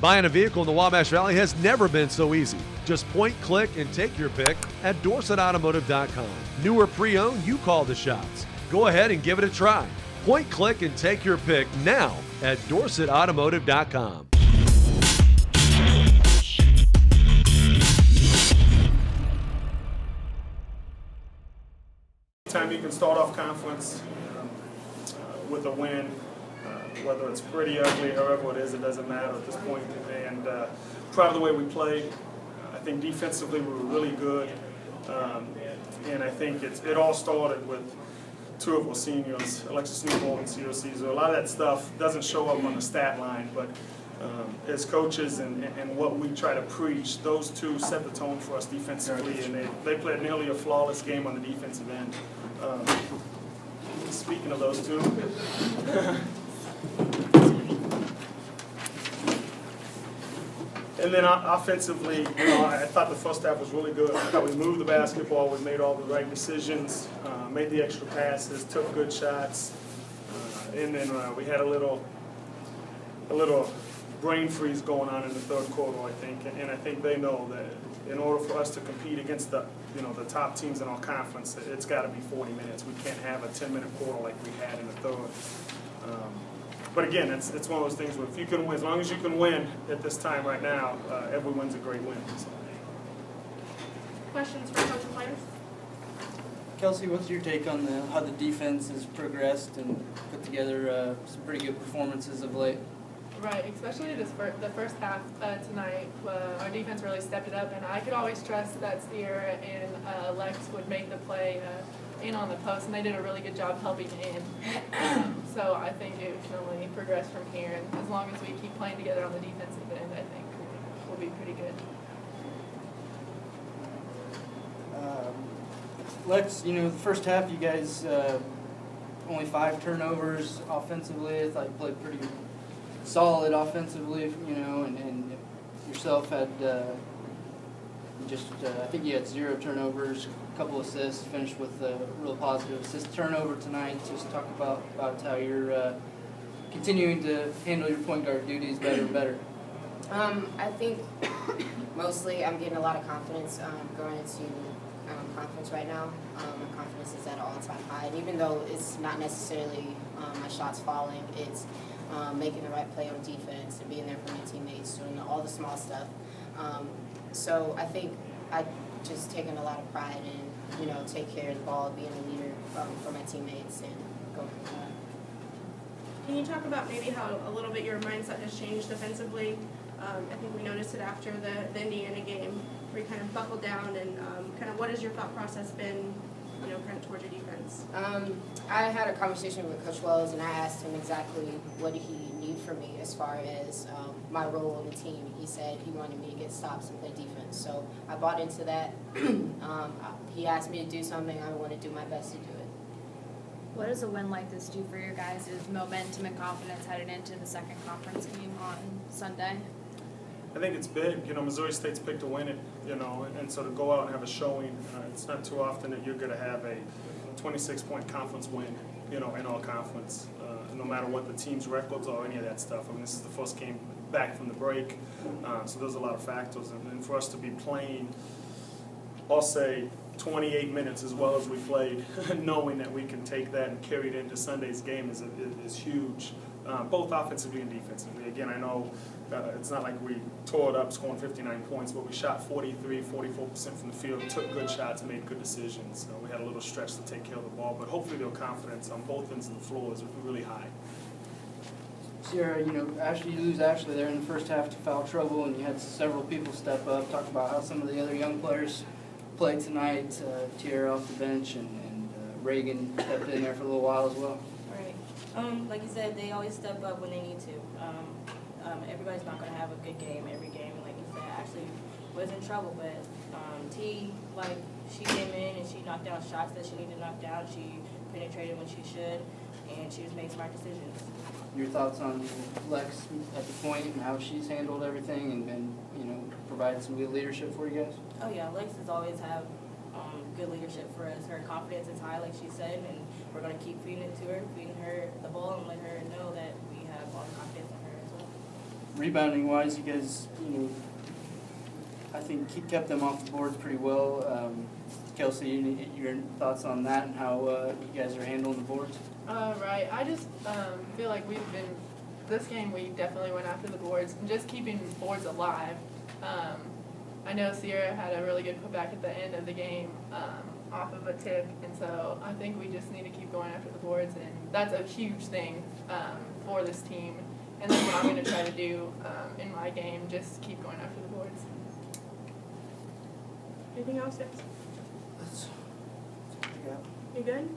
Buying a vehicle in the Wabash Valley has never been so easy. Just point, click, and take your pick at DorsetAutomotive.com. New or pre-owned, you call the shots. Go ahead and give it a try. Point, click, and take your pick now at DorsetAutomotive.com. Time you can start off conference with a win, whether it's pretty ugly, however it is, it doesn't matter at this point. And proud of the way we played. I think defensively we were really good, and I think it all started with two of our seniors, Alexis Newbold and Sierra Caesar. A lot of that stuff doesn't show up on the stat line, but as coaches and what we try to preach, those two set the tone for us defensively, and they played nearly a flawless game on the defensive end. Speaking of those two, and then offensively, I thought the first half was really good. I thought we moved the basketball, we made all the right decisions, made the extra passes, took good shots, and then we had a little brain freeze going on in the third quarter, I think, and I think they know that in order for us to compete against the top teams in our conference, it's got to be 40 minutes. We can't have a 10-minute quarter like we had in the third. But again, it's one of those things where if you can win, as long as you can win at this time right now, every win's a great win. So. Questions for coach and players? Kelsey, what's your take on how the defense has progressed and put together some pretty good performances of late? Right, especially the first half tonight, our defense really stepped it up, and I could always trust that Sierra and Lex would make the play in on the post, and they did a really good job helping in. So I think it can only progress from here, and as long as we keep playing together on the defensive end, I think we'll be pretty good. Lex, the first half you guys only 5 turnovers offensively. I thought you played pretty solid offensively, and yourself had I think you had 0 turnovers, a couple assists, finished with a real positive assist turnover tonight. Just talk about how you're continuing to handle your point guard duties better and better. I think mostly I'm getting a lot of confidence going into conference right now. My confidence is at an all-time high, and even though it's not necessarily my shots falling, it's making the right play on defense and being there for my teammates, doing all the small stuff. So I think I've just taken a lot of pride in, take care of the ball, being a leader for my teammates, and go from there. Can you talk about maybe how a little bit your mindset has changed defensively? I think we noticed it after the Indiana game, where you kind of buckled down, and kind of what has your thought process been, kind of towards your defense? I had a conversation with Coach Wells, and I asked him exactly what he needed from me as far as my role on the team. He said he wanted me to get stops and play defense, so I bought into that. He asked me to do something, I want to do my best to do it. What does a win like this do for your guys' momentum and confidence headed into the second conference game on Sunday? I think it's big. Missouri State's picked to win it, and so to go out and have a showing, it's not too often that you're going to have a 26-point conference win, in all conference, no matter what the team's records or any of that stuff. I mean, this is the first game back from the break, so there's a lot of factors. And for us to be playing, I'll say, 28 minutes as well as we played, knowing that we can take that and carry it into Sunday's game is huge, both offensively and defensively. Again, I know it's not like we tore it up scoring 59 points, but we shot 43, 44% from the field, took good shots, made good decisions. We had a little stretch to take care of the ball, but hopefully their confidence on both ends of the floor is really high. Sierra, you lose Ashley there in the first half to foul trouble, and you had several people step up. Talk about how some of the other young players played tonight. Tierra off the bench, and Reagan stepped in there for a little while as well. Right. Like you said, they always step up when they need to. Everybody's not going to have a good game every game. Like you said, Ashley was in trouble, but T, she came in and she knocked down shots that she needed to knock down. She penetrated when she should, and she just made smart decisions. Your thoughts on Lex at the point and how she's handled everything and provided some good leadership for you guys? Oh yeah, Lex has always had good leadership for us. Her confidence is high, like she said, and we're going to keep feeding it to her, feeding her the ball, and let her know that we have all the confidence in her as well. rebounding wise, you guys, I think kept them off the boards pretty well. Kelsey, your thoughts on that and how you guys are handling the boards? Right. I just feel like this game we definitely went after the boards and just keeping boards alive. I know Sierra had a really good putback at the end of the game off of a tip, and so I think we just need to keep going after the boards, and that's a huge thing for this team, and that's what I'm going to try to do in my game, just keep going after the boards. Anything else, guys? That's You good?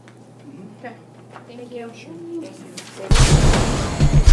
Mhm. Okay. Thank you. Thank you.